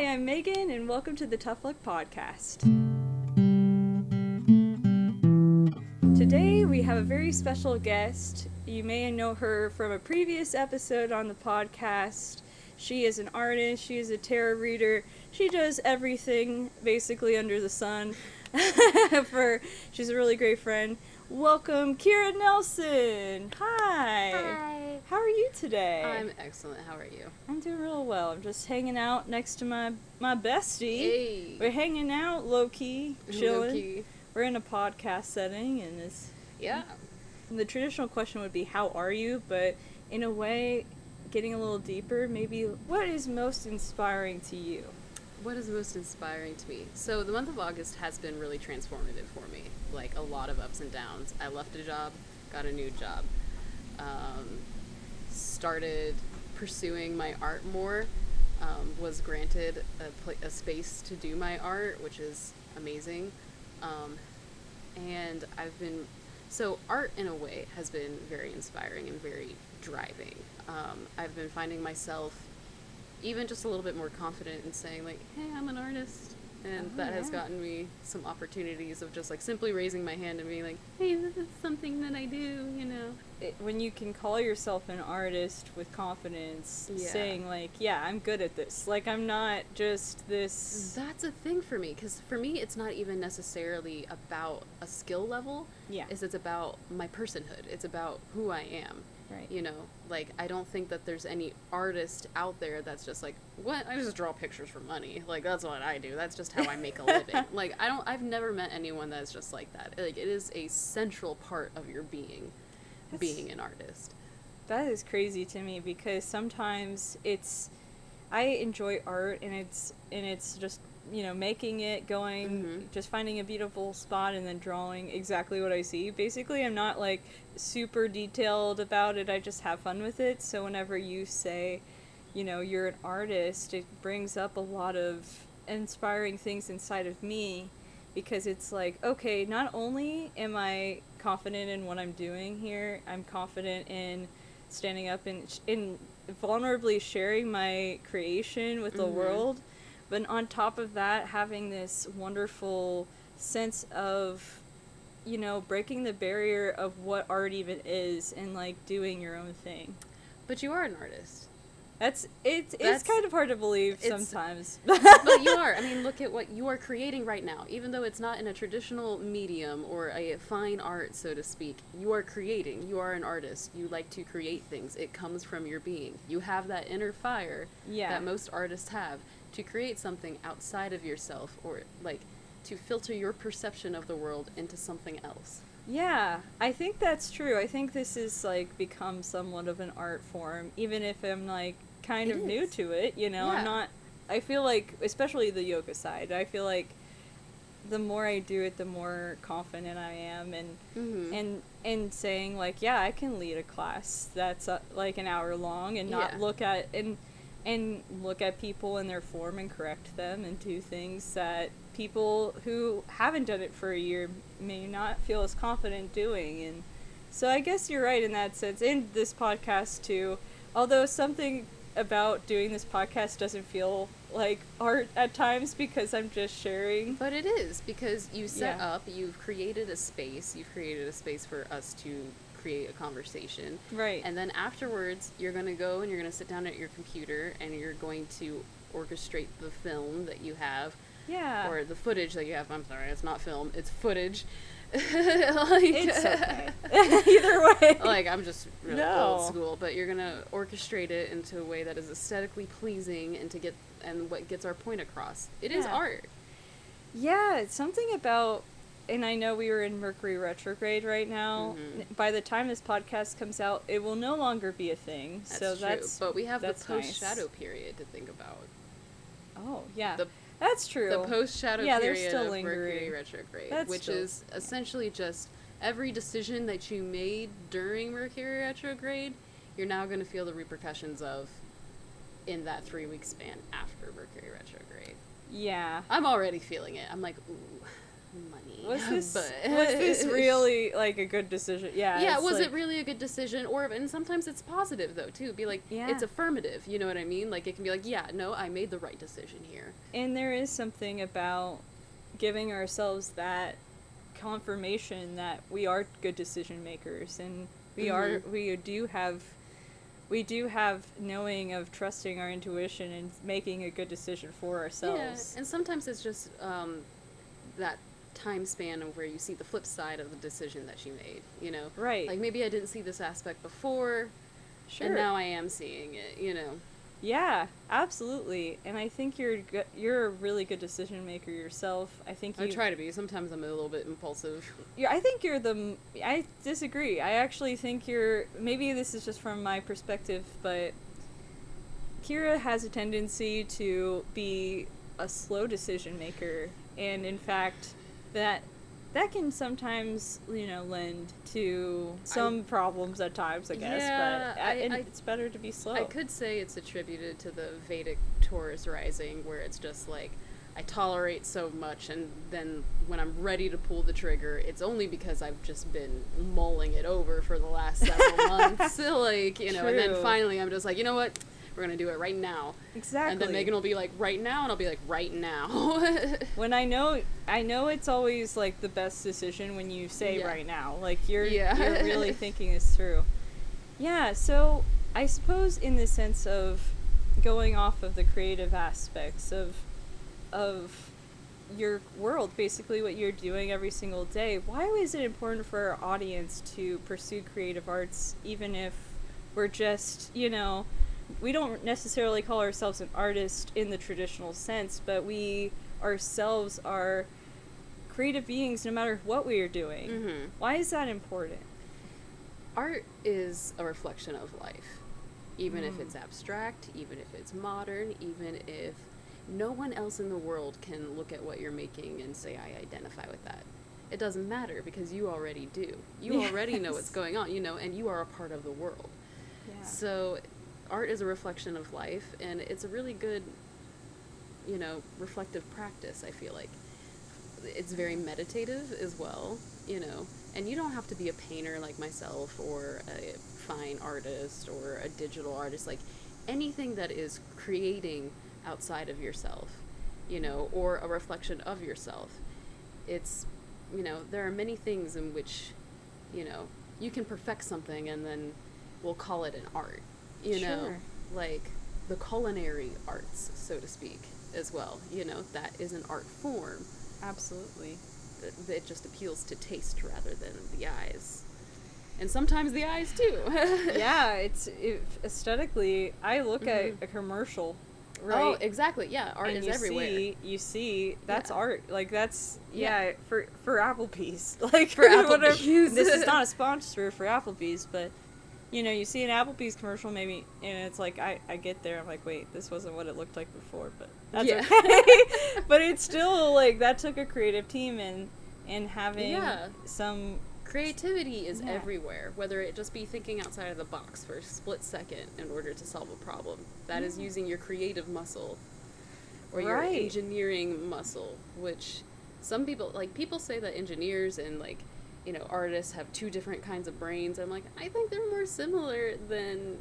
Hi, I'm Megan, and welcome to the Tough Luck Podcast. Today, we have a very special guest. You may know her from a previous episode on the podcast. She is an artist, she is a tarot reader, she does everything, basically, under the sun. She's a really great friend. Welcome, Keara Nelson! Hi! Hi! How are you today? I'm excellent. How are you? I'm doing real well. I'm just hanging out next to my bestie. Hey! We're hanging out, low-key, chilling. Low-key. We're in a podcast setting, and it's... Yeah. And the traditional question would be, how are you? But in a way, getting a little deeper, maybe, what is most inspiring to you? What is most inspiring to me? So the month of August has been really transformative for me. Like, a lot of ups and downs. I left a job, got a new job. Started pursuing my art more. Was granted a space to do my art, which is amazing. And so art in a way has been very inspiring and very driving. I've been finding myself even just a little bit more confident in saying, like, hey, I'm an artist. And that has gotten me some opportunities of just, like, simply raising my hand and being like, hey, this is something that I do, you know. When you can call yourself an artist with confidence, saying, like, yeah, I'm good at this. Like, I'm not just this... That's a thing for me, because for me, it's not even necessarily about a skill level. Yeah. It's about my personhood. It's about who I am. Right. You know, like, I don't think that there's any artist out there that's just like, what? I just draw pictures for money. Like, that's what I do. That's just how I make a living. Like, I've never met anyone that's just like that. Like, it is a central part of your being an artist. That is crazy to me, because sometimes I enjoy art, and it's just, you know, making it, going, just finding a beautiful spot and then drawing exactly what I see. Basically, I'm not, like, super detailed about it. I just have fun with it. So whenever you say, you know, you're an artist, it brings up a lot of inspiring things inside of me, because it's like, okay, not only am I confident in what I'm doing here, I'm confident in standing up and in vulnerably sharing my creation with the world. But on top of that, having this wonderful sense of, you know, breaking the barrier of what art even is, and, like, doing your own thing. But you are an artist. It's kind of hard to believe sometimes. But you are. I mean, look at what you are creating right now. Even though it's not in a traditional medium or a fine art, so to speak, you are creating. You are an artist. You like to create things. It comes from your being. You have that inner fire that most artists have to create something outside of yourself, or, like, to filter your perception of the world into something else. Yeah, I think that's true. I think this is, like, become somewhat of an art form, even if I'm, like, kind of new to it, you know. I feel like, especially the yoga side, I feel like the more I do it, the more confident I am, and saying, like, yeah, I can lead a class that's like an hour long, and not look at and look at people in their form and correct them, and do things that people who haven't done it for a year may not feel as confident doing. And so I guess you're right in that sense. In this podcast too, although something about doing this podcast doesn't feel like art at times, because I'm just sharing. But it is, because you set up, you've created a space for us to create a conversation. Right. And then afterwards, you're going to go and you're going to sit down at your computer and you're going to orchestrate the film that you have. Yeah. Or the footage that you have. I'm sorry, it's not film, it's footage. It's okay. Either way. Like, I'm just really old school, but you're gonna orchestrate it into a way that is aesthetically pleasing and what gets our point across. It is art. Yeah, it's something about, and I know we were in Mercury retrograde right now. By the time this podcast comes out, it will no longer be a thing. That's true. But we have the post-shadow period to think about. Oh, yeah. That's true. The post-shadow period of lingering. Mercury retrograde, which is essentially just every decision that you made during Mercury retrograde, you're now going to feel the repercussions of in that 3-week span after Mercury retrograde. Yeah. I'm already feeling it. I'm like, ooh. money. Was this but was this really like a good decision? Yeah, was like, it really a good decision? Or, and sometimes it's positive though too. Be like, yeah. it's affirmative. You know what I mean? Like it can be like, yeah, no, I made the right decision here. And there is something about giving ourselves that confirmation that we are good decision makers, and we do have knowing of trusting our intuition and making a good decision for ourselves. Yeah, and sometimes it's just that time span of where you see the flip side of the decision that you made, you know? Right. Like maybe I didn't see this aspect before, Sure. and now I am seeing it, you know? Yeah, absolutely. And I think you're a really good decision maker yourself. I think I try to be. Sometimes I'm a little bit impulsive. I think I disagree. I actually think maybe this is just from my perspective, but Keara has a tendency to be a slow decision maker, and in fact, that can sometimes, lend to some problems at times, I guess. Yeah, but it's better to be slow. I could say it's attributed to the Vedic Taurus rising, where it's just like, I tolerate so much, and then when I'm ready to pull the trigger, it's only because I've just been mulling it over for the last several months. So, like, and then finally I'm just like, you know what? We're going to do it right now. Exactly. And then Megan will be like, right now? And I'll be like, right now. When I know it's always, like, the best decision when you say right now. Like, you're really thinking this through. Yeah, so I suppose in the sense of going off of the creative aspects of your world, basically what you're doing every single day, why is it important for our audience to pursue creative arts, even if we're just, we don't necessarily call ourselves an artist in the traditional sense, but we ourselves are creative beings no matter what we are doing. Mm-hmm. Why is that important? Art is a reflection of life, even if it's abstract, even if it's modern, even if no one else in the world can look at what you're making and say, I identify with that. It doesn't matter because you already do. You already know what's going on, and you are a part of the world. Yeah. So art is a reflection of life, and it's a really good, reflective practice, I feel like. It's very meditative as well, and you don't have to be a painter like myself or a fine artist or a digital artist, like anything that is creating outside of yourself, or a reflection of yourself. It's, there are many things in which, you can perfect something and then we'll call it an art. Sure. Like the culinary arts, so to speak, as well. That is an art form. Absolutely. It just appeals to taste rather than the eyes. And sometimes the eyes, too. Yeah, aesthetically, I look at a commercial, right? Oh, exactly, yeah. Art is everywhere. You see, that's art. Like, that's, for Applebee's. Like, for Applebee's. This is not a sponsor for Applebee's, but you see an Applebee's commercial maybe, and it's like, I get there, I'm like, wait, this wasn't what it looked like before, but that's okay. But it's still, like, that took a creative team and having some... Creativity is everywhere, whether it just be thinking outside of the box for a split second in order to solve a problem. That is using your creative muscle or your engineering muscle, which some people say that engineers and, artists have two different kinds of brains. I'm like, I think they're more similar than,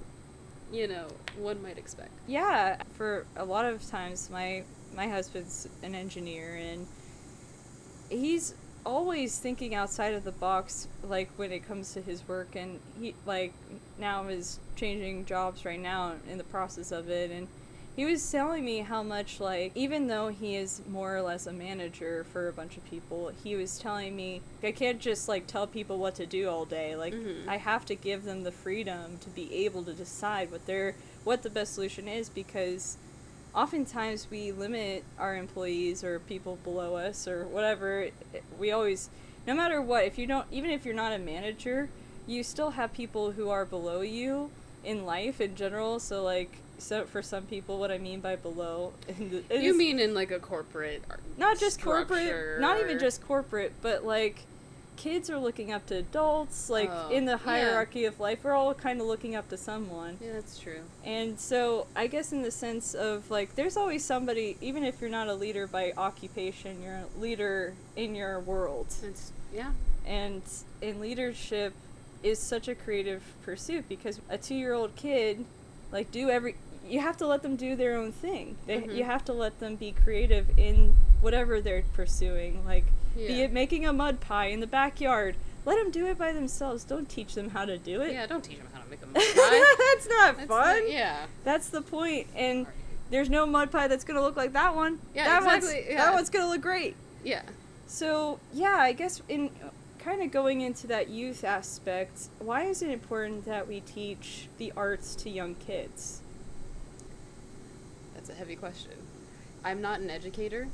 one might expect. Yeah, for a lot of times, my husband's an engineer, and he's always thinking outside of the box, like, when it comes to his work, and he, now is changing jobs right now in the process of it, and he was telling me how much, even though he is more or less a manager for a bunch of people, he was telling me, I can't just, tell people what to do all day. I have to give them the freedom to be able to decide what the best solution is, because oftentimes we limit our employees or people below us or whatever. We always, no matter what, even if you're not a manager, you still have people who are below you in life in general. So for some people, what I mean by below, you mean in a corporate, not just structure. corporate, not even just corporate, but kids are looking up to adults, like, in the hierarchy of life, we're all kind of looking up to someone. Yeah, that's true. And so, I guess in the sense of, like, there's always somebody, even if you're not a leader by occupation, you're a leader in your world. Yeah. And in leadership is such a creative pursuit, because a 2-year-old kid, like, you have to let them do their own thing. You have to let them be creative in whatever they're pursuing. Like, be it making a mud pie in the backyard. Let them do it by themselves. Don't teach them how to do it. Yeah, don't teach them how to make a mud pie. That's not fun. Yeah. That's the point. And there's no mud pie that's going to look like that one. Yeah, exactly. That one's going to look great. Yeah. So, yeah, I guess in kind of going into that youth aspect, why is it important that we teach the arts to young kids? That's a heavy question. I'm not an educator.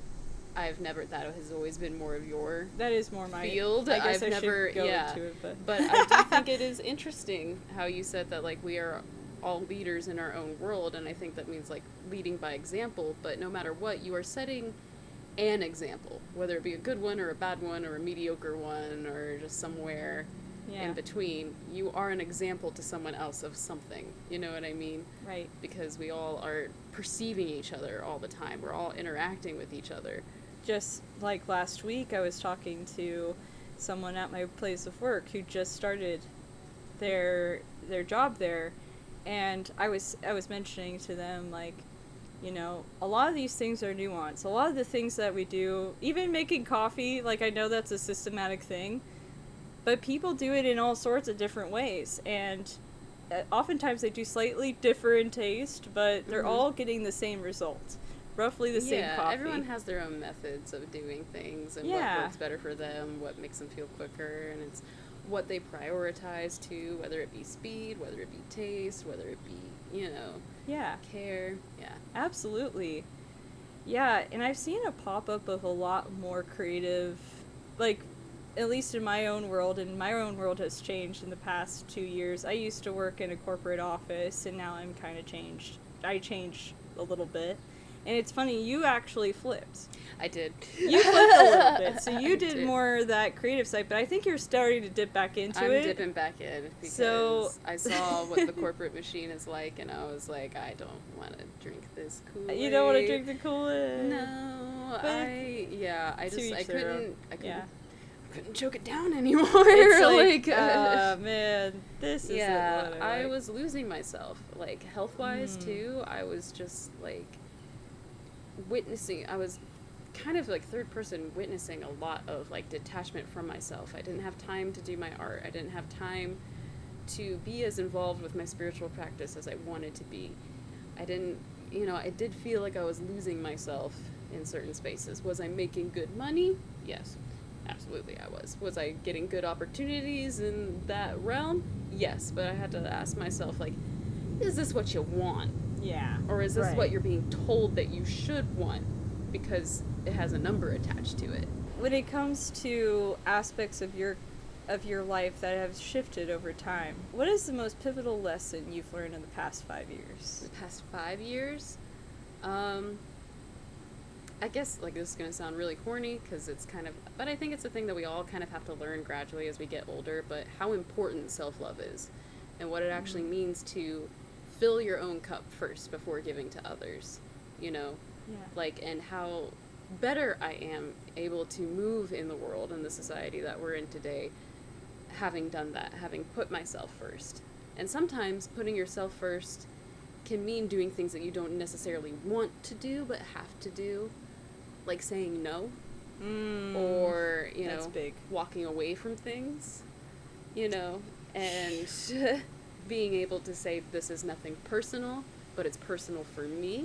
That has always been more of your that is more my field. I guess I've I never should go yeah. into it, but I do think it is interesting how you said that, like, we are all leaders in our own world, and I think that means, like, leading by example, but no matter what, you are setting an example, whether it be a good one or a bad one or a mediocre one or just somewhere in between. You are an example to someone else of something, you know what I mean? Right. Because we all are perceiving each other all the time. We're all interacting with each other. Just like last week, I was talking to someone at my place of work who just started their job there, and I was mentioning to them, like, you know, a lot of these things are nuanced. A lot of the things that we do, even making coffee, like, I know that's a systematic thing, but people do it in all sorts of different ways, and oftentimes they do slightly different taste, but they're all getting the same result. Roughly the same coffee. Everyone has their own methods of doing things and what works better for them, what makes them feel quicker, and it's what they prioritize too, whether it be speed, whether it be taste, whether it be, you know, care. Yeah. Absolutely. Yeah, and I've seen a pop-up of a lot more creative, like, at least in my own world, and my own world has changed in the past 2 years. I used to work in a corporate office, and now I'm kind of changed. I changed a little bit. And it's funny, you actually flipped. I did. You flipped a little bit. So you did more that creative side, but I think you're starting to dip back into it. I'm dipping back in because I saw what the corporate machine is like, and I was like, I don't want to drink this Kool-Aid. You don't want to drink the Kool-Aid? No. I couldn't choke it down anymore. It's like, man, this is I was losing myself, like, health-wise too. I was just like I was kind of like third person witnessing a lot of, like, detachment from myself. I didn't have time to do my art. I didn't have time to be as involved with my spiritual practice as I wanted to be. I did feel like I was losing myself in certain spaces. Was I making good money? Yes, absolutely I was. Was I getting good opportunities in that realm? Yes, but I had to ask myself, like, is this what you want? Yeah. Or is this what you're being told that you should want because it has a number attached to it? When it comes to aspects of your life that have shifted over time, what is the most pivotal lesson you've learned in the past 5 years? The past 5 years? I guess, like, this is going to sound really corny because but I think it's a thing that we all kind of have to learn gradually as we get older, but how important self-love is and what it actually means to fill your own cup first before giving to others, you know? Yeah. Like, and how better I am able to move in the world and the society that we're in today, having done that, having put myself first. And sometimes putting yourself first can mean doing things that you don't necessarily want to do, but have to do, like saying no, or, you know, walking away from things, you know, and being able to say, this is nothing personal, but it's personal for me,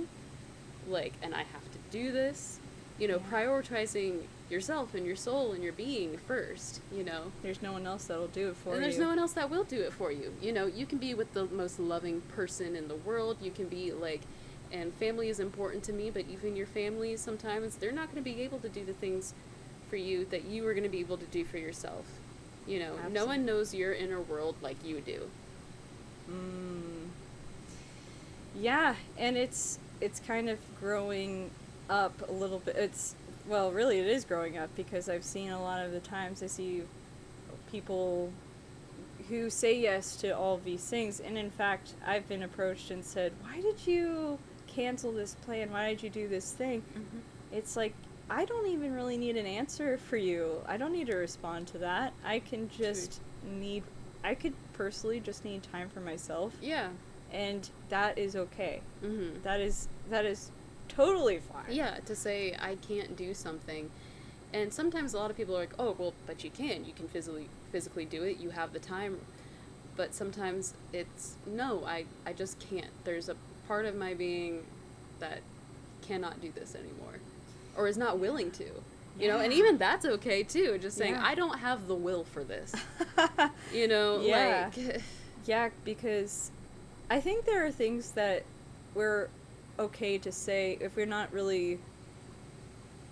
like, and I have to do this, you know, prioritizing yourself and your soul and your being first, you know. There's no one else that'll do it for you. And there's no one else that will do it for you. You know, you can be with the most loving person in the world. You can be, like, and family is important to me, but even your family, sometimes they're not going to be able to do the things for you that you are going to be able to do for yourself. You know, absolutely. No one knows your inner world like you do. Yeah, and it's kind of growing up a little bit. Really it is growing up, because I've seen a lot of the times I see people who say yes to all of these things. And in fact, I've been approached and said, why did you cancel this plan? Why did you do this thing? Mm-hmm. It's like, I don't even really need an answer for you. I don't need to respond to that. I can just I could personally just need time for myself. Yeah. And that is okay. Mm-hmm. That is totally fine. Yeah, to say I can't do something. And sometimes a lot of people are like, oh, well, but you can. You can physically do it. You have the time. But sometimes it's, no, I just can't. There's a part of my being that cannot do this anymore. Or is not willing to. You know, and even that's okay, too. Just saying, I don't have the will for this. You know, like... Yeah, because I think there are things that we're okay to say if we're not really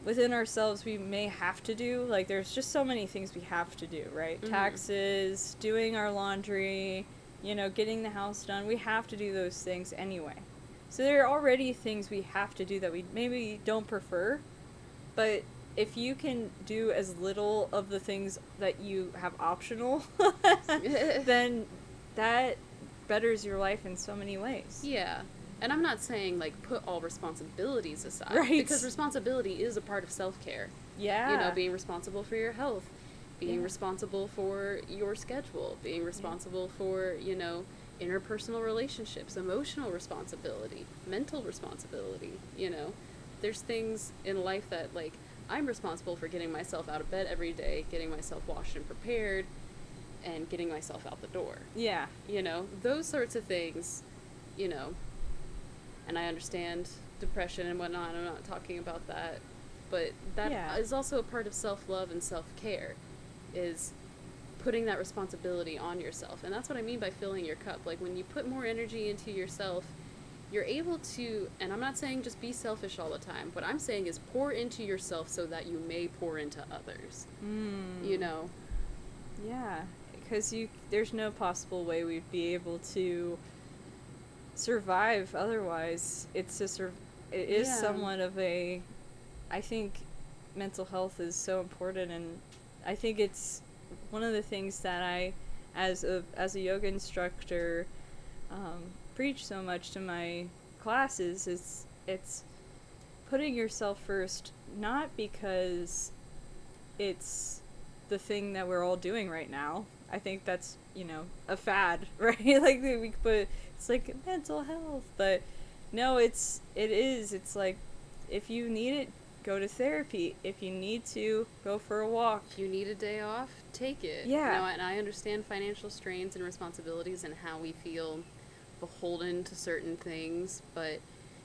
within ourselves, we may have to do. Like, there's just so many things we have to do, right? Mm-hmm. Taxes, doing our laundry, you know, getting the house done. We have to do those things anyway. So there are already things we have to do that we maybe don't prefer, but if you can do as little of the things that you have optional, then that betters your life in so many ways. Yeah. And I'm not saying, like, put all responsibilities aside. Right. Because responsibility is a part of self-care. Yeah. You know, being responsible for your health, being responsible for your schedule, being responsible for, you know, interpersonal relationships, emotional responsibility, mental responsibility, you know. There's things in life that, like, I'm responsible for getting myself out of bed every day, getting myself washed and prepared, and getting myself out the door. Yeah. You know, those sorts of things, you know. And I understand depression and whatnot, I'm not talking about that. But that is also a part of self-love and self-care, is putting that responsibility on yourself. And that's what I mean by filling your cup. Like, when you put more energy into yourself, you're able to, and I'm not saying just be selfish all the time. What I'm saying is pour into yourself so that you may pour into others. You know? Yeah, because there's no possible way we'd be able to survive otherwise. It is somewhat of a, I think mental health is so important, and I think it's one of the things that I, as a yoga instructor, preach so much to my classes. It's putting yourself first, not because it's the thing that we're all doing right now. I think that's, you know, a fad, right? Like, it's like mental health, but no, it's like, if you need it, go to therapy. If you need to, go for a walk. If you need a day off, take it. Yeah. You know, and I understand financial strains and responsibilities and how we feel beholden to certain things, but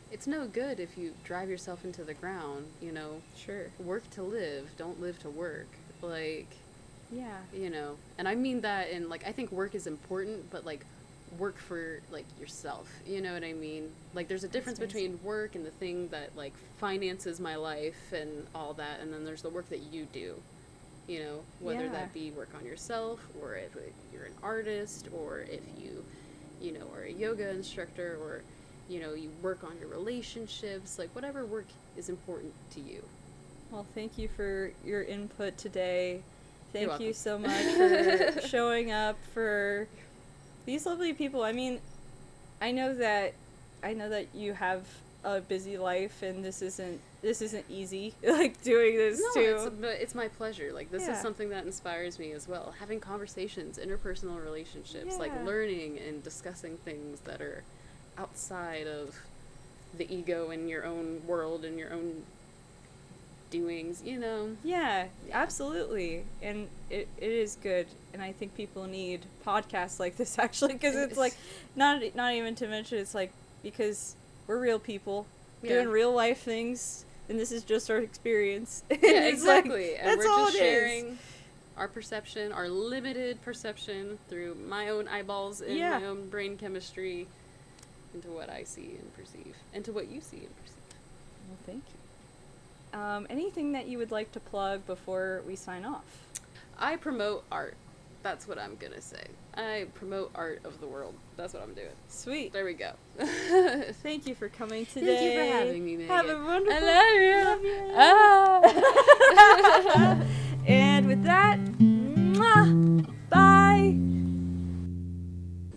it's no good if you drive yourself into the ground, you know. Sure. Work to live, don't live to work. Like, yeah. You know, and I mean that in, like, I think work is important, but, like, work for, like, yourself, you know what I mean? Like, there's a difference between work and the thing that, like, finances my life and all that, and then there's the work that you do, you know, whether that be work on yourself, or if you're an artist, or if you know, are a yoga instructor, or, you know, you work on your relationships, like, whatever work is important to you. Well, thank you for your input today. Thank you so much for showing up for these lovely people. I mean, I know that you have a busy life, and this isn't easy, like, doing this too. But it's my pleasure. Like, this is something that inspires me as well. Having conversations, interpersonal relationships, like learning and discussing things that are outside of the ego and your own world and your own doings, you know. Yeah, absolutely. And it is good, and I think people need podcasts like this, actually, because it's like, not even to mention, it's like, because we're real people doing real life things, and this is just our experience. Yeah, exactly. Like, and we're just sharing our perception, our limited perception through my own eyeballs and my own brain chemistry into what I see and perceive, and to what you see and perceive. Well, thank you. Anything that you would like to plug before we sign off? I promote art. That's what I'm gonna say. I promote art of the world. That's what I'm doing. Sweet. There we go. Thank you for coming today. Thank you for having me, Megan. Have a wonderful... I love you. And with that, mwah! Bye!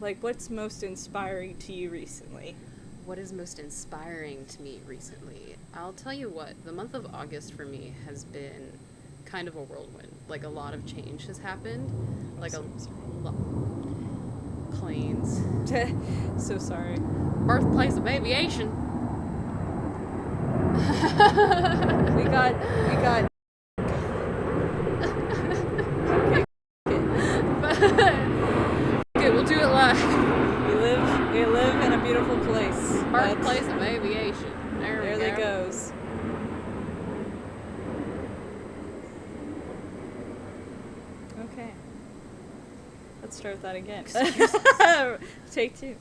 Like, what's most inspiring to you recently? What is most inspiring to me recently? I'll tell you what, the month of August for me has been kind of a whirlwind. Like, a lot of change has happened. Like, planes. So sorry. Birthplace of aviation. We got. Okay, we'll do it live. We live in a beautiful place. Birthplace of aviation. There it goes. Okay. Let's start that again. Take 2.